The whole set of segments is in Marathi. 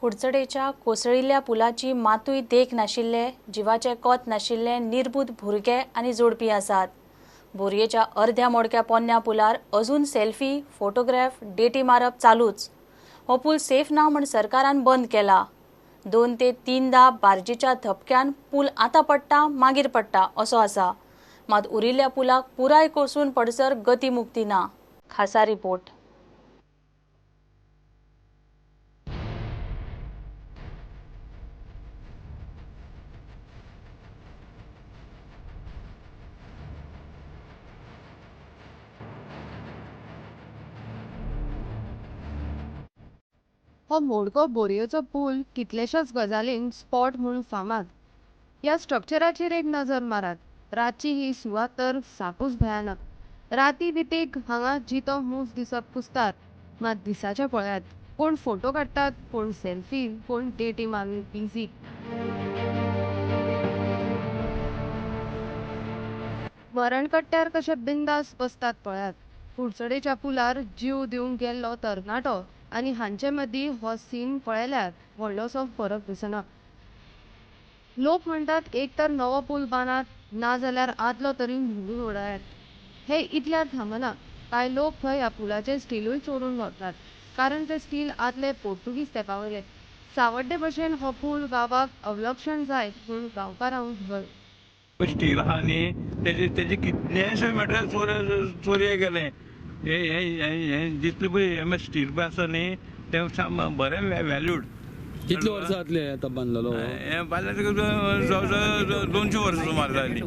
कुडचडेच्या कोसळिल्ल्या पुलाची मातूय देख नाशिल्ले, जिवाचे कोत नाशिल्ले निर्बुध भुरगे आनी जोडपी आसात. बोरयेच्या अर्ध्या मोडक्या पोन्न्या पुलार अजून सेल्फी, फोटोग्राफ, डेटी मारप चालूच. हो पूल सेफ ना म्हण सरकारान बंद केला. 2 ते 3दा बार्जीच्या धपक्यान पूल आतां पडटा मागीर पडटा असो आसा. मात उरिल्ल्या पुलाक पुराय कोसळून पडसर गती मुक्ती ना. खासा रिपोर्ट. हो मोडको बोरयेचो पूल कितलेशाच गजालींक स्पॉट म्हणून फामाद. ह्या स्ट्रक्चराचेर एक नजर मारात. रातची ही सुवात तर सापूच भयानक. राती बितीक हांगा जितो मूस दिसप कुसतात. मात दिसाचे पळयात, कोण फोटो काडटात, कोण सेल्फी, कोण डेटी मारून बिझी. मरणकट्ट्यार कशे बिंदास बसतात पळयात. कुडचडेच्या पुलार जीव दिवंक गेल्लो तरणाटो आनी हांचे मदीं हो सीन पळयल्यार व्हडलोसो फरक दिसना. लोक म्हणटात एक तर नवो पूल बांदात, ना जाल्यार आदलो तरी मोडून उडयात. हे इतल्यात थांबना. कांय लोक थंय ह्या पुलाचें स्टीलूय चोरून व्हरतात, कारण तें स्टील आदले पोर्तुगीज तेंपावयलें. सावड्डे भशेन हो पूल गांवाक अवलक्षण जायत म्हूण गांवकारांक भंय. स्टील आहा न्ही, तेजे कितलेशे मटेरियल चोरये गेले. हे जितले पळय स्टील पळय आसा न्ही, तें साम बरें वॅल्यूड. कितले वर्सां जातले आतां बांदलेलो? हे बांदले जवळ 200 वर्सां सुमार जाली.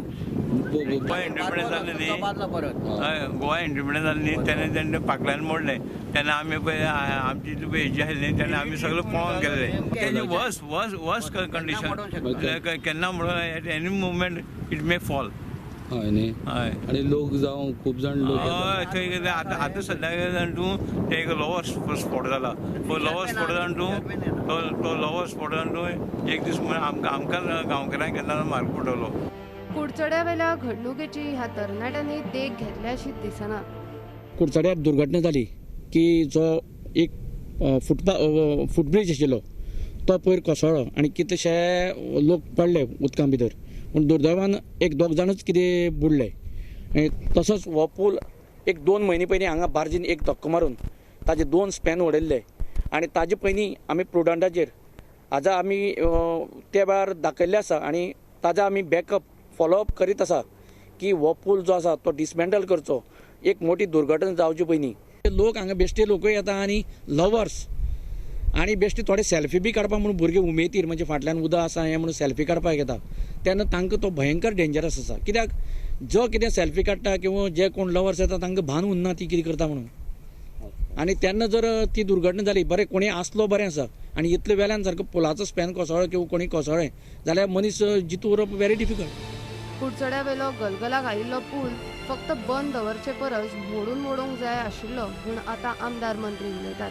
गोवा इंडिपेंडन्स जालें न्ही, हय गोवा इंडिपेंडन्स जालें न्ही, तेन्ना पाकल्यान मोडलें. तेन्ना आमी पळय आमची पळय हेजी आसली न्ही, तेन्ना आमी सगळे पळोवन गेल्ले. तेजी वर्स्ट कंडिशन. केन्ना म्हणून at any movement it may fall. हय न्ही. हय आनी लोक जावं खूब जाण लोक हय थंय आतां सद्याक जाण तूं ते एक लोवर स्पॉट जाला. लोवर स्पॉट जावन तो लोवर स्पॉट जावन तूं एक दीस आमकां गांवकारांक केन्ना मार्ग पडटलो. कुडचड्या वेल्या घडणुकेची ह्या तरणाट्यांनी देख घेतल्याशी दिसना. कुडचड्यार दुर्घटना जाली की जो एक फुटब्रीज आशिल्लो तो पयर कोसळ्ळो आनी कितलेशे लोक पडले उदकां भितर. पूण दुर्दैवान एक 2 जाणूच कितें बुडले. तसोच हो पूल एक 2 म्हयने पयलीं हांगा बार्जीन एक धक्को मारून ताजे 2 स्पॅन उडयल्ले आनी ताजे पयलीं आमी प्रुडंटाचेर हाजो आमी त्या वेळार दाखयल्ले आसा आनी ताजो आमी बॅकअप फॉलोअप करीत आसा की हो पूल जो आसा तो डिसमेंटल करचो. एक मोठी दुर्घटना जावचे पयलीं लोक हांगा बेश्टे लोकूय येता आनी लवर्स आनी बेश्टे थोडे सेल्फी बी काडपाक म्हणून भुरगे उमेदीर म्हणजे फाटल्यान उदक आसा हें म्हणून सेल्फी काडपाक येता. तेन्ना तांकां तो भयंकर डेंजरस आसा. कित्याक जो कितें सेल्फी काडटा किंवा जे कोण लवर्स येता तांकां भान उरना ती कितें करता म्हणून. आनी तेन्ना जर ती दुर्घटना जाली, बरें कोणी आसलो बरें आसा आनी इतले वेल्यान सारको पुलाचो स्पॅन कोसळ्ळो किंवा कोणी कोसळ्ळें जाल्यार मनीस जितू उरप व्हेरी डिफिकल्ट. कुडचड्या वेलो गलगलाक आयिल्लो पूल फक्त बंद दवरचे परस मोडूंक जाय आशिल्लो म्हूण आतां आमदार मंत्री उलयतात.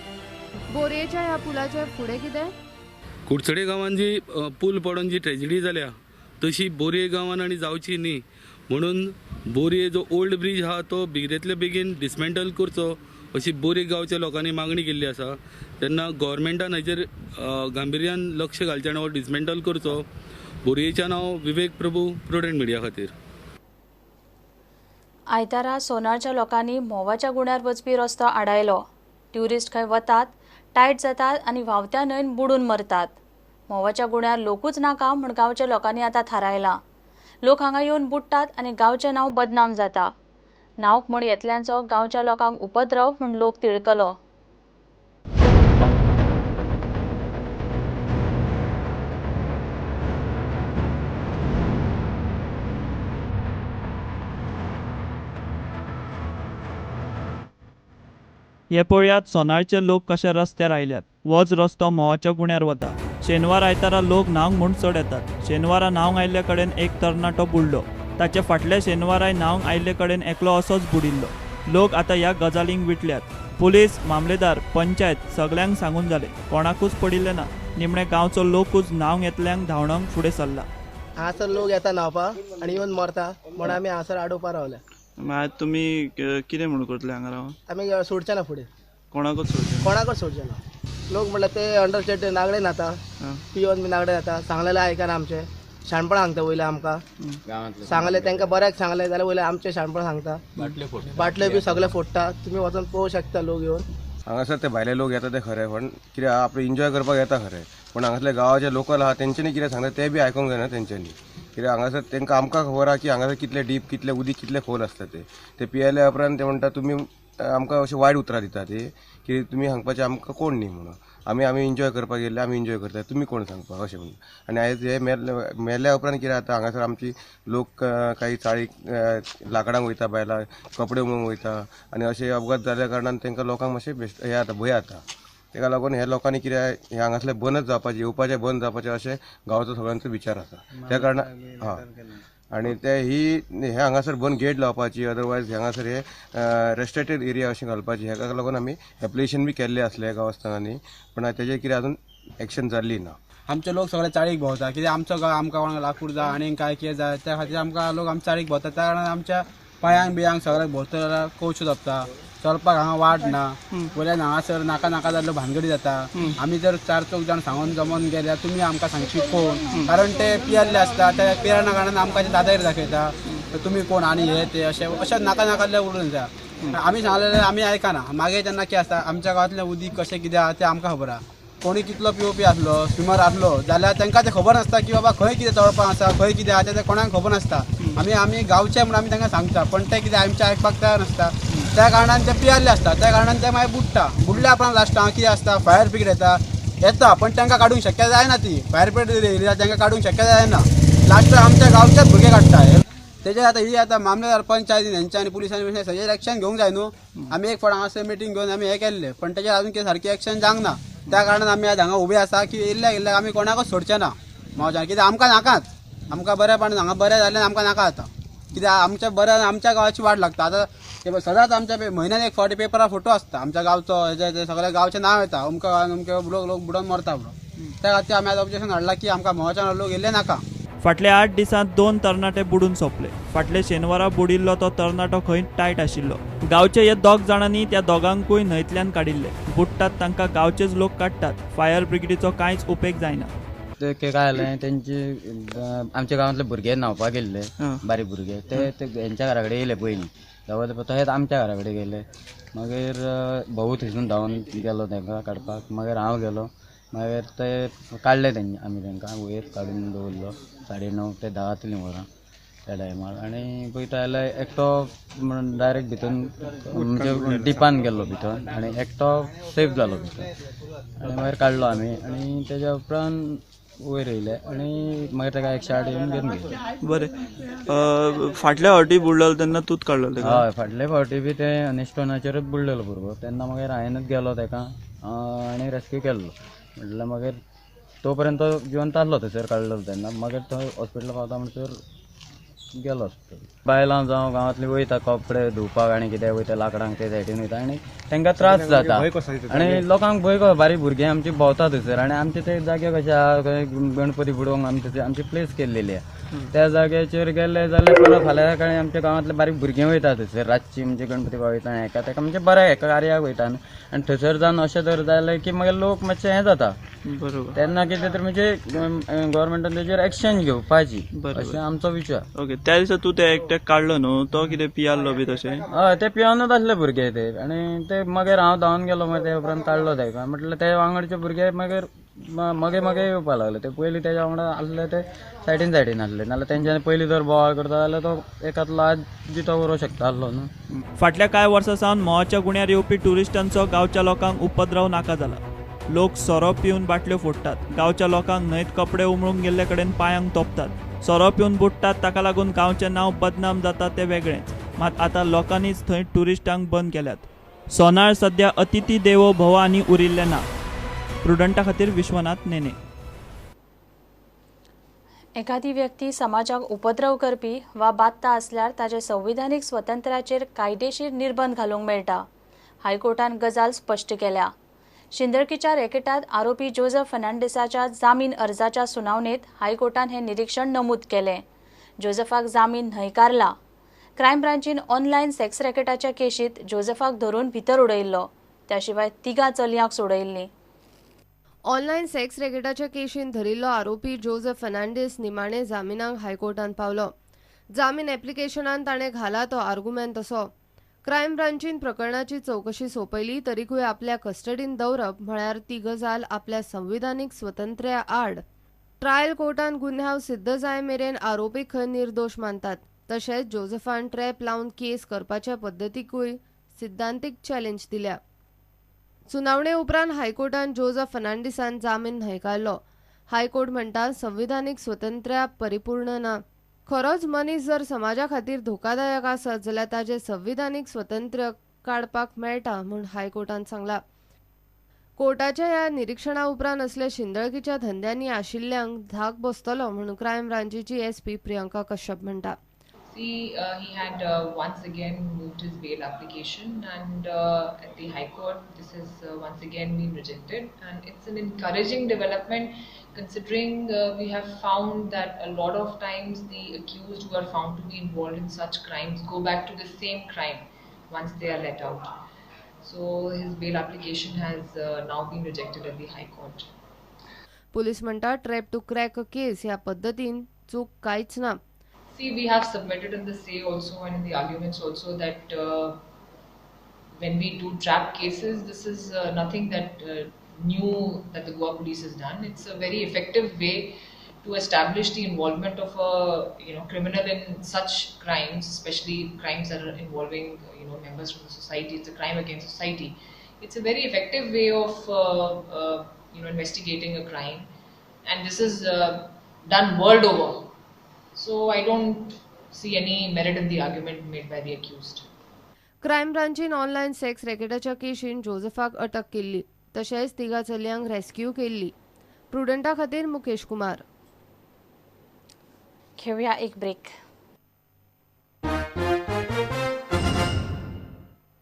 बोरयेच्या ह्या पुलाचे फुडें कितें? कुडचडे गांवांत जी पूल पडून जी ट्रेजिडी जाल्या तशी बोरये गांवांत आनी जावची न्ही म्हणून बोरये जो ओल्ड ब्रीज आहा तो बेगितले बेगीन डिसमेंटल करचो अशी बोरये गांवच्या लोकांनी मागणी केल्ली आसा. तेन्ना गव्हर्मेंटान हाचेर गांभीर्यान लक्ष घालचें आनी हो डिसमेंटल करचो. बोरयेचें नांव विवेक प्रभू, प्रुडंट मिडिया खातीर. आयतारा सोनारच्या लोकांनी मोवाच्या गुण्यार वचपी रस्तो आडायलो. ट्युरिस्ट खंय वतात, टायट जातात आनी व्हांवत्या न्हंयन बुडून मरतात. मोवाच्या गुण्यार लोकूच नाका म्हूण गांवच्या लोकांनी आतां थारायलां. लोक हांगा येवन बुडटात आनी गांवचें नांव बदनाम जाता. नांव म्हूण येतल्यांचो गांवच्या लोकांक उपद्रव म्हूण लोक तिडकलो. हे पळयात सोनारचे लोक कशे रस्त्यार आयल्यात. होच रस्तो मोवाच्या गुण्यार वता. शेनवार आयतारा लोक न्हांवंक म्हूण चड येतात. शेनवारा न्हांवंक आयिल्ले कडेन एक तरणाटो बुडलो. ताचे फाटल्या शेनवाराय न्हांवंक आयिल्ले कडेन एकलो असोच बुडिल्लो. लोक आतां ह्या गजालींक विटल्यात. पुलीस, मामलेदार, पंचायत सगळ्यांक सांगून जालें. कोणाकूच पडिल्लें ना. निमणे गांवचो लोकूच न्हांवंक येतल्यांक धांवडावंक फुडें सरला. हांगासर लोक येता न्हांवपाक आनी येवन मरता म्हणून आमी हांगासर आडोवपाक रावल्या. मागीर तुमी कितें म्हणून करतले हांगा रावन? आमी सोडचे ना फुडें, कोणाकूच सोडचे कोणाकूच सोडचे ना. लोक म्हटलं ते अंडरस्टेट नागडे नाता पिवन बी नागडे जाता सांगलेले आयकाना आमचे शाणपण सांगता वयले आमकां सांगले तांकां बऱ्याक सांगले जाल्यार वयले आमचे शाणपण सांगता बाटले बी सगळे फोडटा तुमी वचून पळोवं शकता लोक येवन हांगासर ते भायले लोक येता ते खरे पण कितें आपले एन्जॉय करपाक येता खरे पण हांगासले गांवाचे लोकल आहा तेंच्यांनी कितें सांगता ते बी आयकूंक जायना तेंच्यांनी कित्याक हांगासर तांकां आमकां खबर आहा की हांगासर कितले डीप कितले उदीक कितले खोल आसता ते पियेल्या उपरांत ते म्हणटा तुमी आमकां अशें वायट उतरां दिता ते की तुमी सांगपाचें आमकां कोण न्ही म्हणून आमी एन्जॉय करपाक गेल्ले आमी एन्जॉय करता तुमी कोण सांगपाक अशें म्हणून आनी आयज हे मेल्ल्या उपरांत कितें जाता हांगासर आमची लोक काही चाळीक लाकडांक वयता बायलां कपडे उमोवंक वयता आनी अशे अपघात जाल्या कारणान तांकां लोकांक मातशें हे जाता भंय जाता ताका लागून हे लोकांनी कितें हे हांगासले बंदच जावपाचें येवपाचें बंद जावपाचें अशें गांवचो सगळ्यांचो विचार आसा त्या कारणान आनी ते हे हांगासर बंद गेट लावपाची अदरवायज हांगासर हे रेस्ट्रिक्टेड एरिया अशें घालपाची हेका लागून आमी एप्लिकेशन बी केल्लें असलें गांवस्थानांनी पण तेजेर कितें अजून एक्शन जाल्ली ना आमचे लोक सगळे चाळीक भोंवता कित्याक आमचो गांव आमकां कोणाक लाकूड जाय आनी काय कितें जाय त्या खातीर आमकां लोक आमच्या चाळीक भोंवता त्या कारणान आमच्या पांयांक बियांक सगळ्याक भोंवता कोच जाता चलपाक हांगा वाट ना वयल्यान हांगासर नाका नाका जाल्लो भानगडी जाता आमी जर 4 जाण सांगून जमोन गेल्यार तुमी आमकां सांगची कोण कारण ते पियल्ले आसता त्या पियना कारणान आमकां ते दादार दाखयता तुमी कोण आनी हे ते अशें नाका नाकाले उडून जाय आमी सांगलेले आमी आयकना मागीर तेन्ना कितें आसता आमच्या गांवांतलें उदीक कशें कितें आहा तें आमकां खबर आहा कोणी कितलो पिवपी आसलो स्विमर आसलो जाल्यार तांकां तें खबर नासता की बाबा खंय कितें तळपां आसा खंय कितें आहा तें कोणाक खबर नासता आमी गांवचे म्हणून आमी तांकां सांगता पण ते कितें आमचें आयकपाक तयार नासता त्या कारणान ते पियाल्ले आसता त्या कारणान ते मागीर बुडटा बुडल्या उपरांत लास्टाक कितें आसता फायर ब्रिगेड येता पण तांकां काडूंक शक्य जायना ती फायर ब्रिगेड येयली तांकां काडूंक शक्य जायना लास्ट आमच्या गांवचेच भुरगे काडटा तेजे आतां मामलेदार पंचायतीन हेंच्यांनी पुलिसांनी सगळें एक्शन घेवंक जाय न्हू आमी एक फावट हांगासर मिटींग घेवन आमी हें केल्लें पण तेजेर अजून कितें सारकी एक्शन जावंक ना त्या कारणान आमी आतां हांगा उबे आसा की इल्ल्या आमी कोणाकूच सोडचे ना मावच्यान कित्याक आमकां नाकाच आमकां बरेपण हांगा बरें जाल्ल्यान आमकां नाका आतां कित्याक आमच्या बऱ्या आमच्या गांवाची वाट लागता आतां सदांच आमच्या म्हयन्यान एक फावटी पेपरार फोटो आसता आमच्या गांवचो हेजे सगळ्या गांवचें नांव येता अमके लोक बुडोवन मरता म्हणून त्या खातीर आमी आतां ऑब्जेक्शन हाडला की आमकां मोहच्यान लोक येयले नाका फाटल्या 8 दिसांत 2 तरणाटे बुडून सोंपले फाटले शेनवारा बुडिल्लो तो तरणाटो खंय टायट आशिल्लो गांवचे हे 2 जाणांनी त्या दोगांकूय न्हंयतल्यान काडिल्ले बुडटात तांकां गांवचेच लोक काडटात फायर ब्रिगेडीचो कांयच उपेग जायना ते काय जालें तेंचे आमच्या गांवांतले भुरगे न्हांवपाक गेल्ले बारीक भुरगे ते हेंच्या घरा कडेन येयले पयलीं जावं तशेंच आमच्या घरा कडेन गेले मागीर भाऊ थंयसून धांवन गेलो तांकां काडपाक मागीर हांव गेलो मागीर ते काडले तेंनी आमी तांकां वयर काडून दवरलो 9:30 ते 10 जातलीं वरां त्या टायमार आनी पळयता जाल्यार एकटो डायरेक्ट भितून म्हणजे डिपान गेल्लो भितर आनी एकटो सेफ जालो भितर आनी मागीर काडलो आमी आनी तेज्या उपरांत वयर येयले आनी मागीर ताका 108 येवन घेवन गेले बरें फाटल्या फावटी बुडलेलो तेन्ना तूंच काडलो हय फाटले फावटी बी ते अनेस्टोनाचेरच बुडलेलो भुरगो तेन्ना मागीर हांवेंनूच गेलो ताका आनी रेस्क्यू केल्लो म्हटल्यार मागीर तो पर्यंत जिवंत आसलो थंयसर काडलो तेन्ना मागीर थंय हॉस्पिटलाक पावता म्हणसर गेलो हॉस्पिटल बायलां जावं गांवांतलीं वयता कपडे धुवपाक आनी कितें वयता लाकडांक ते सायडीन वयता आनी तांकां त्रास जाता आनी लोकांक भंय कसो बारीक भुरगीं आमची भोंवता थंयसर आनी आमचे ते जागे कशे आहा खंय गणपती बुडोवंक आमची प्लेस केल्लेली आहा त्या जाग्याचेर गेले जाल्यार परत फाल्यां सकाळीं आमच्या गांवांतले बारीक भुरगीं वयता थंयसर रातची म्हणजे गणपती वयता हेका तेका म्हणजे बरें हेका कार्याक वयता आनी थंयसर जावन अशें जर जालें की मागीर लोक मातशें हें जाता बरोबर तेन्ना कितें तर म्हणजे गव्हर्मेंटान तेजेर एक्शन घेवपाची अशें आमचो विचार ओके त्या दिसा तूं ते एकट्याक काडलो न्हू तो कितें पियाल्लो बी तशें हय ते पियोनूच आसले भुरगे ते आनी ते मागीर हांव धांवन गेलो मागीर ते उपरांत काडलो ताका म्हटल्यार ते वांगडचे भुरगे मागीर मागे येवपा लागले ते पयलीं तेज्या वांगडा आसले ते सायडीन आसले नाल्यार तेंच्यांनी पयलीं जर बोवाळ करता जाल्यार तो एकातलो आज जितो व्हरूंक शकता आसलो न्हू फाटल्या कांय वर्सां सावन मोहाच्या गुण्यार येवपी ट्युरिस्टांचो गांवच्या लोकांक उपद्रव नाका जाला लोक सोरो पिवन बाटल्यो फोडटात गांवच्या लोकांक न्हंयत कपडे उमळूंक गेल्ले कडेन पांयांक तोपतात सोरो पिवन बुडटात ताका लागून गांवचें नांव बदनाम जाता तें वेगळेंच मात आतां लोकांनीच थंय ट्युरिस्टांक बंद केल्यात सोनार सध्या अतिथी देवो भव आनी उरिल्लें ना प्रुडंटा खातीर विश्वनाथ नेने एखादी व्यक्ती समाजाक उपद्रव करपी वा बादता असल्यार ताचे संविधानीक स्वतंत्राचेर कायदेशीर निर्बंध घालूंक मेळटा हायकोर्टान गजाल स्पश्ट केल्या शिंदळकीच्या रॅकेटांत आरोपी जोझफ फर्नांडिसाच्या जामीन अर्जाच्या सुनावणेत हायकोर्टान हे निरीक्षण नमूद केलें जोझफाक जामीन न्हयकारला क्रायम ब्रांचीन ऑनलायन सेक्स रॅकेटाच्या केशींत जोझफाक धरून भितर उडयल्लो त्या शिवाय 3 चलयांक सोडयल्लीं ऑनलायन सेक्स रॅकेटाच्या केशीन धरिल्लो आरोपी जोझफ फर्नांडीस निमाणे जामिनाक हायकोर्टान पावलो. जामीन एप्लिकेशनान ताणें घाला तो आर्ग्युमेंट असो. क्रायम ब्रांचीन प्रकरणाची चवकशी सोंपयली तरीकूय आपल्या कस्टडीन दवरप म्हळ्यार ती गजाल आपल्या संविधानीक स्वतंत्र्या आड. ट्रायल कोर्टान गुन्यांव सिद्ध जाय मेरेन आरोपीक खंय निर्दोश मानतात. तशेंच जोझफान ट्रॅप लावन केस करपाच्या पद्दतीकूय सिद्धांतीक चॅलेंज दिल्या. सुनावणे उपरांत हायकोर्टान जोझफ फर्नांडीसान जामीन न्हयकारलो. हायकोर्ट म्हणटा संविधानीक स्वतंत्र्या परिपूर्ण ना. खरोच मनीस जर समाजा खातीर धोकादायक आसत जाल्यार ताजें संविधानीक स्वतंत्र काडपाक मेळटा म्हूण हायकोर्टान सांगलां. कोर्टाच्या ह्या निरीक्षणा उपरांत असले शिंदळकीच्या धंद्यांनी आशिल्ल्यांक धाक बसतलो म्हणून क्रायम ब्रांचीची एसपी प्रियंका कश्यप म्हणटा. See, he had once again moved his bail application, and at the High Court, this has once again been rejected. And it's an encouraging development, considering we have found that a lot of times the accused who are found to be involved in such crimes go back to the same crime once they are let out. So his bail application has now been rejected at the High Court. Police म्हणटा trap to crack a case ह्या पद्दतीन चूक कांयच ना. See, we have submitted in the say also and in the arguments also that when we do trap cases, this is nothing that new that the Goa police has done. It's a very effective way to establish the involvement of a criminal in such crimes, especially crimes that are involving members from the society. It's a crime against society. It's a very effective way of investigating a crime, and this is done world over. So I don't see any merit in the argument made by the accused. Crime ब्रांचीन ऑनलायन सेक्स रॅकेटाच्या केशीन जोझफाक अटक केल्ली. तशेंच तिगा चलयांक रेस्क्यू केल्ली. प्रुडंटा खातीर मुकेश कुमार. घेऊया एक ब्रेक.